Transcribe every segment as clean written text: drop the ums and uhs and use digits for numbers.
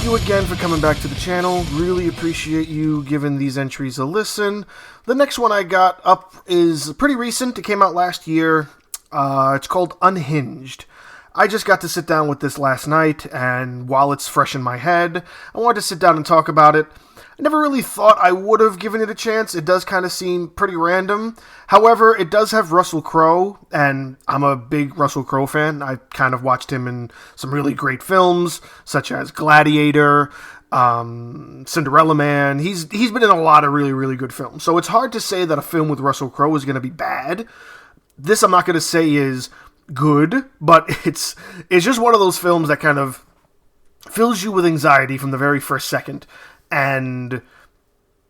Thank you again for coming back to the channel. Really appreciate you giving these entries a listen. The next one I got up is pretty recent. It came out last year. It's called Unhinged. I just got to sit down with this last night, and while it's fresh in my head, I wanted to sit down and talk about it. I never really thought I would have given it a chance. It does kind of seem pretty random. However, it does have Russell Crowe, and I'm a big Russell Crowe fan. I kind of watched him in some really great films, such as Gladiator, Cinderella Man. He's been in a lot of really, really good films. So it's hard to say that a film with Russell Crowe is going to be bad. This I'm not going to say is good, but it's just one of those films that kind of fills you with anxiety from the very first second. And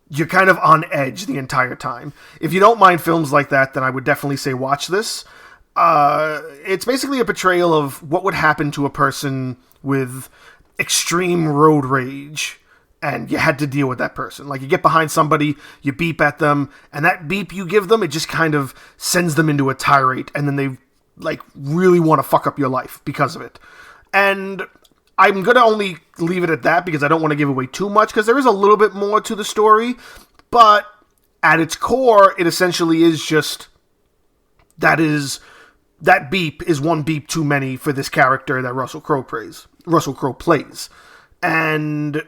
you're kind of on edge the entire time. If you don't mind films like that, then I would definitely say watch this. It's basically a portrayal of what would happen to a person with extreme road rage, and you had to deal with that person. Like, you get behind somebody, you beep at them, and that beep you give them, it just kind of sends them into a tirade, and then they, like, really want to fuck up your life because of it. And I'm going to only leave it at that because I don't want to give away too much, because there is a little bit more to the story, but at its core, it essentially is just that beep is one beep too many for this character that Russell Crowe plays. And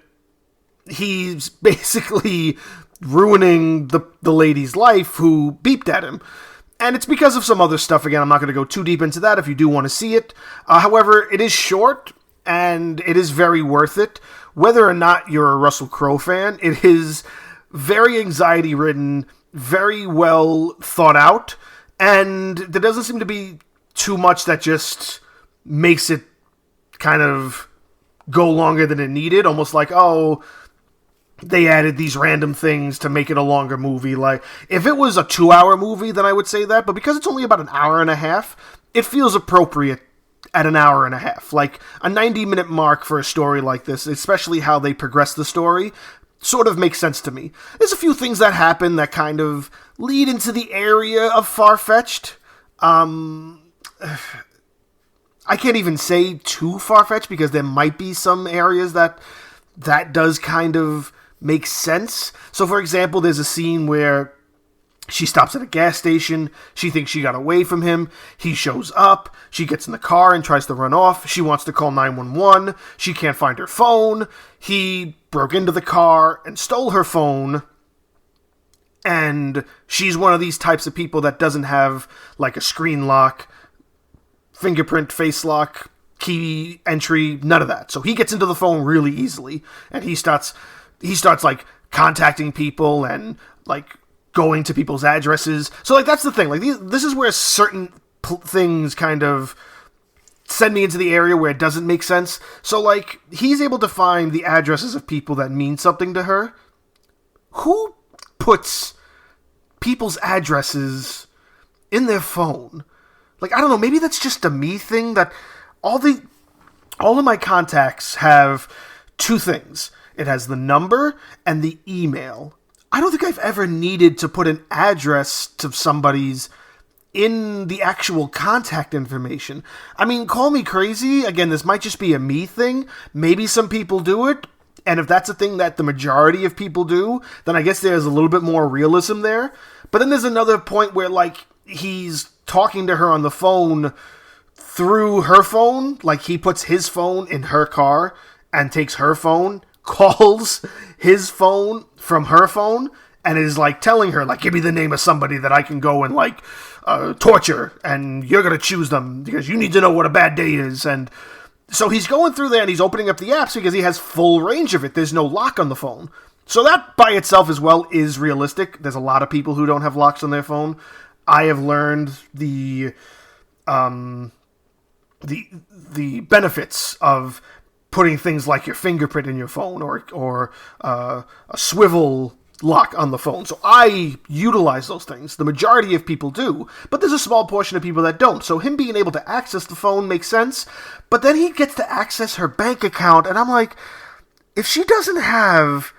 he's basically ruining the lady's life who beeped at him. And it's because of some other stuff. Again, I'm not going to go too deep into that if you do want to see it. However, it is short, and it is very worth it. Whether or not you're a Russell Crowe fan, it is very anxiety-ridden, very well thought out, and there doesn't seem to be too much that just makes it kind of go longer than it needed. Almost like, oh, they added these random things to make it a longer movie. Like, if it was a 2-hour movie, then I would say that, but because it's only about an hour and a half, it feels appropriate at an hour and a half. Like, a 90-minute mark for a story like this, especially how they progress the story, sort of makes sense to me. There's a few things that happen that kind of lead into the area of far-fetched. I can't even say too far-fetched, because there might be some areas that does kind of make sense. So, for example, there's a scene where she stops at a gas station. She thinks she got away from him. He shows up. She gets in the car and tries to run off. She wants to call 911. She can't find her phone. He broke into the car and stole her phone. And she's one of these types of people that doesn't have, like, a screen lock, fingerprint, face lock, key entry, none of that. So he gets into the phone really easily. And he starts like, contacting people and, like, going to people's addresses. So, like, that's the thing. Like, this is where certain things kind of send me into the area where it doesn't make sense. So, like, he's able to find the addresses of people that mean something to her. Who puts people's addresses in their phone? Like, I don't know, maybe that's just a me thing, that all of my contacts have two things. It has the number and the email. I don't think I've ever needed to put an address to somebody's in the actual contact information. I mean, call me crazy. Again, this might just be a me thing. Maybe some people do it. And if that's a thing that the majority of people do, then I guess there's a little bit more realism there. But then there's another point where, like, he's talking to her on the phone through her phone. Like, he puts his phone in her car and takes her phone, calls his phone from her phone, and is, like, telling her, like, give me the name of somebody that I can go and, like, torture, and you're gonna choose them, because you need to know what a bad day is. And so he's going through there, and he's opening up the apps because he has full range of it. There's no lock on the phone. So that, by itself as well, is realistic. There's a lot of people who don't have locks on their phone. I have learned the benefits of putting things like your fingerprint in your phone, or a swivel lock on the phone. So I utilize those things. The majority of people do, but there's a small portion of people that don't. So him being able to access the phone makes sense, but then he gets to access her bank account, and I'm like, if she doesn't have,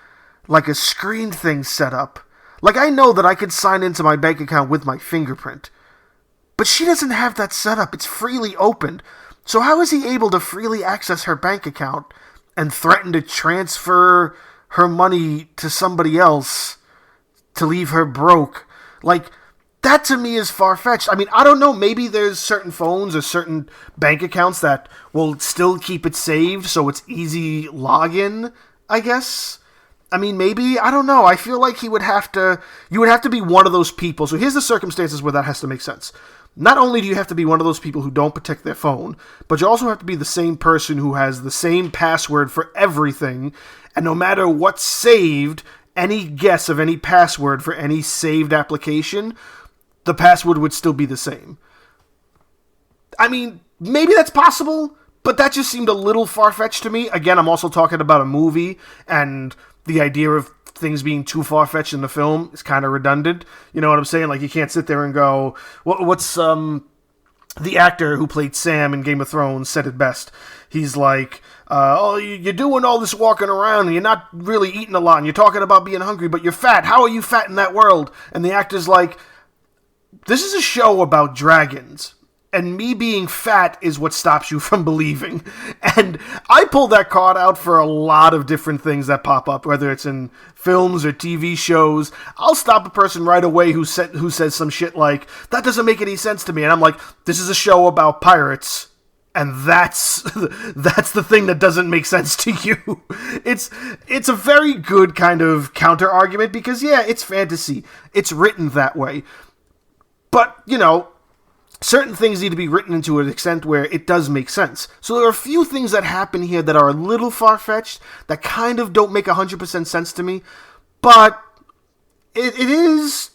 like, a screen thing set up, like, I know that I could sign into my bank account with my fingerprint, but she doesn't have that set up. It's freely opened. So how is he able to freely access her bank account and threaten to transfer her money to somebody else to leave her broke. Like, that to me is far-fetched. I mean, I don't know, maybe there's certain phones or certain bank accounts that will still keep it saved so it's easy login, I guess. I mean, maybe, I don't know. I feel like you would have to be one of those people. So here's the circumstances where that has to make sense. Not only do you have to be one of those people who don't protect their phone, but you also have to be the same person who has the same password for everything, and no matter what's saved, any guess of any password for any saved application, the password would still be the same. I mean, maybe that's possible, but that just seemed a little far-fetched to me. Again, I'm also talking about a movie, and the idea of things being too far-fetched in the film is kind of redundant. You know what I'm saying? Like, you can't sit there and go, what's the actor who played Sam in Game of Thrones said it best. He's like, you're doing all this walking around, and you're not really eating a lot, and you're talking about being hungry, but you're fat. How are you fat in that world? And the actor's like, this is a show about dragons, and me being fat is what stops you from believing. And I pull that card out for a lot of different things that pop up, whether it's in films or TV shows. I'll stop a person right away who says some shit like, that doesn't make any sense to me. And I'm like, this is a show about pirates, and that's the thing that doesn't make sense to you. It's a very good kind of counter-argument, because, yeah, it's fantasy. It's written that way. But, you know, certain things need to be written into an extent where it does make sense. So there are a few things that happen here that are a little far-fetched, that kind of don't make 100% sense to me, but it is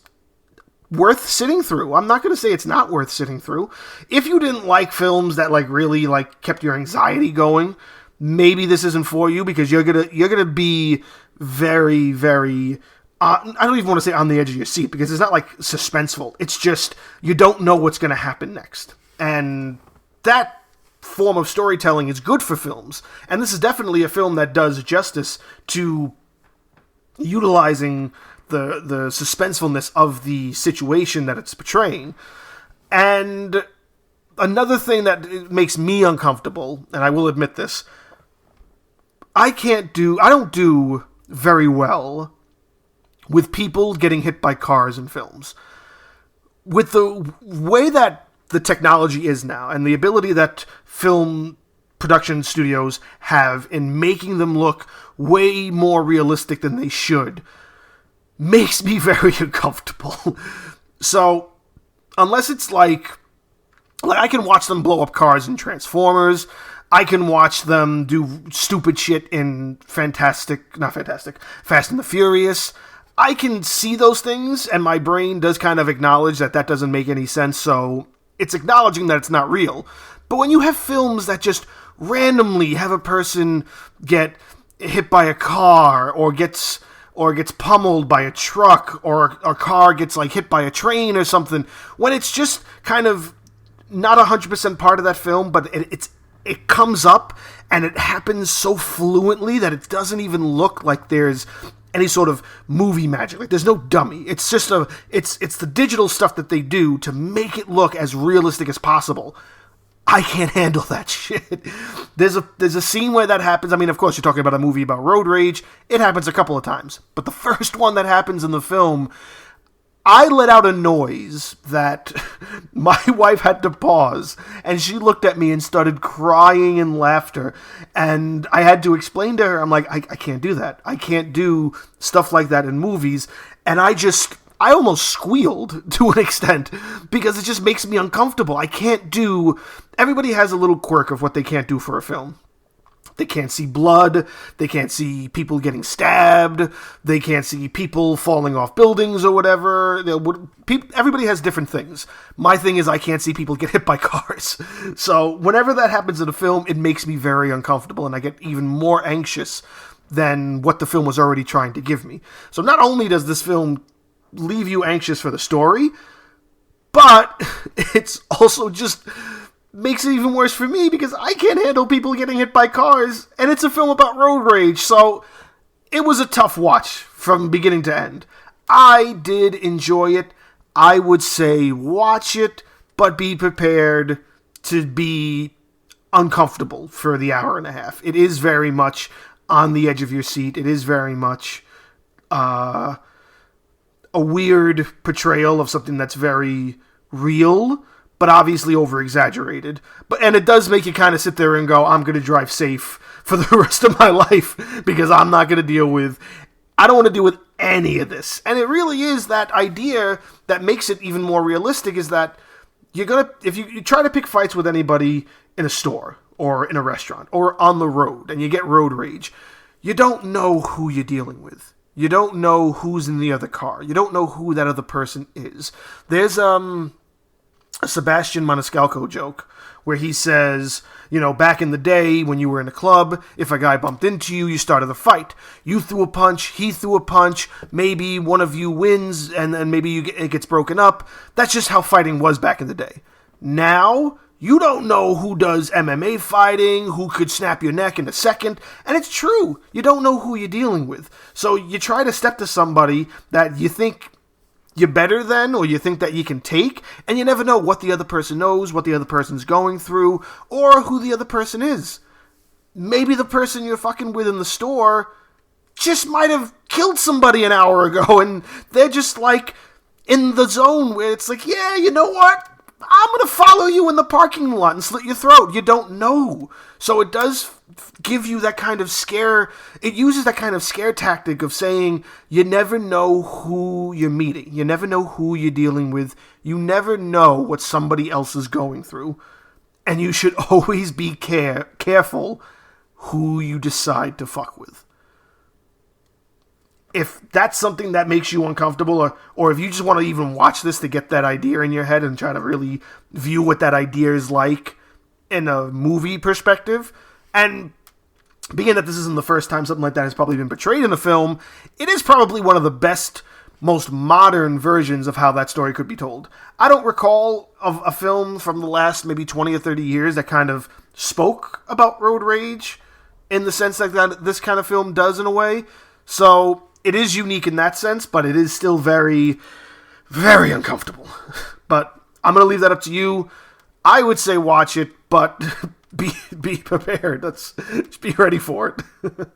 worth sitting through. I'm not going to say it's not worth sitting through. If you didn't like films that really kept your anxiety going, maybe this isn't for you, because you're gonna be very, very I don't even want to say on the edge of your seat, because it's not suspenseful. It's just, you don't know what's going to happen next. And that form of storytelling is good for films. And this is definitely a film that does justice to utilizing the suspensefulness of the situation that it's portraying. And another thing that makes me uncomfortable, and I will admit this, I don't do very well with people getting hit by cars in films. With the way that the technology is now, and the ability that film production studios have in making them look way more realistic than they should, makes me very uncomfortable. So, unless it's like I can watch them blow up cars in Transformers, I can watch them do stupid shit in Fast and the Furious, I can see those things, and my brain does kind of acknowledge that doesn't make any sense, so it's acknowledging that it's not real. But when you have films that just randomly have a person get hit by a car, or gets pummeled by a truck, or a car gets hit by a train or something, when it's just kind of not 100% part of that film, but it comes up, and it happens so fluently that it doesn't even look like there's any sort of movie magic. There's no dummy. It's just it's the digital stuff that they do to make it look as realistic as possible. I can't handle that shit. There's a scene where that happens. I mean, of course, you're talking about a movie about road rage. It happens a couple of times. But the first one that happens in the film, I let out a noise that my wife had to pause, and she looked at me and started crying in laughter, and I had to explain to her, I'm like, I can't do that. I can't do stuff like that in movies, and I almost squealed to an extent, because it just makes me uncomfortable. Everybody has a little quirk of what they can't do for a film. They can't see blood, they can't see people getting stabbed, they can't see people falling off buildings or whatever. Everybody has different things. My thing is I can't see people get hit by cars. So whenever that happens in a film, it makes me very uncomfortable, and I get even more anxious than what the film was already trying to give me. So not only does this film leave you anxious for the story, but it's also just makes it even worse for me, because I can't handle people getting hit by cars, and it's a film about road rage, so it was a tough watch from beginning to end. I did enjoy it. I would say watch it, but be prepared to be uncomfortable for the hour and a half. It is very much on the edge of your seat. It is very much a weird portrayal of something that's very real, but obviously over-exaggerated. And it does make you kind of sit there and go, I'm going to drive safe for the rest of my life, because I'm not going to I don't want to deal with any of this. And it really is that idea that makes it even more realistic, is that if you try to pick fights with anybody in a store or in a restaurant or on the road and you get road rage, you don't know who you're dealing with. You don't know who's in the other car. You don't know who that other person is. There's a Sebastian Maniscalco joke where he says, back in the day when you were in a club, if a guy bumped into you, you started a fight. You threw a punch, he threw a punch, maybe one of you wins, and then maybe it gets broken up. That's just how fighting was back in the day. Now, you don't know who does MMA fighting, who could snap your neck in a second, and it's true. You don't know who you're dealing with. So you try to step to somebody that you think you're better than, or you think that you can take, and you never know what the other person knows, what the other person's going through, or who the other person is. Maybe the person you're fucking with in the store just might have killed somebody an hour ago, and they're just like in the zone where it's like, yeah, you know what? I'm going to follow you in the parking lot and slit your throat. You don't know. So it does give you that kind of scare. It uses that kind of scare tactic of saying you never know who you're meeting. You never know who you're dealing with. You never know what somebody else is going through. And you should always be careful who you decide to fuck with. If that's something that makes you uncomfortable, or if you just want to even watch this to get that idea in your head and try to really view what that idea is like in a movie perspective, and being that this isn't the first time something like that has probably been portrayed in a film, it is probably one of the best, most modern versions of how that story could be told. I don't recall of a film from the last maybe 20 or 30 years that kind of spoke about road rage in the sense that this kind of film does in a way. So it is unique in that sense, but it is still very, very uncomfortable. But I'm going to leave that up to you. I would say watch it, but be prepared. Just be ready for it.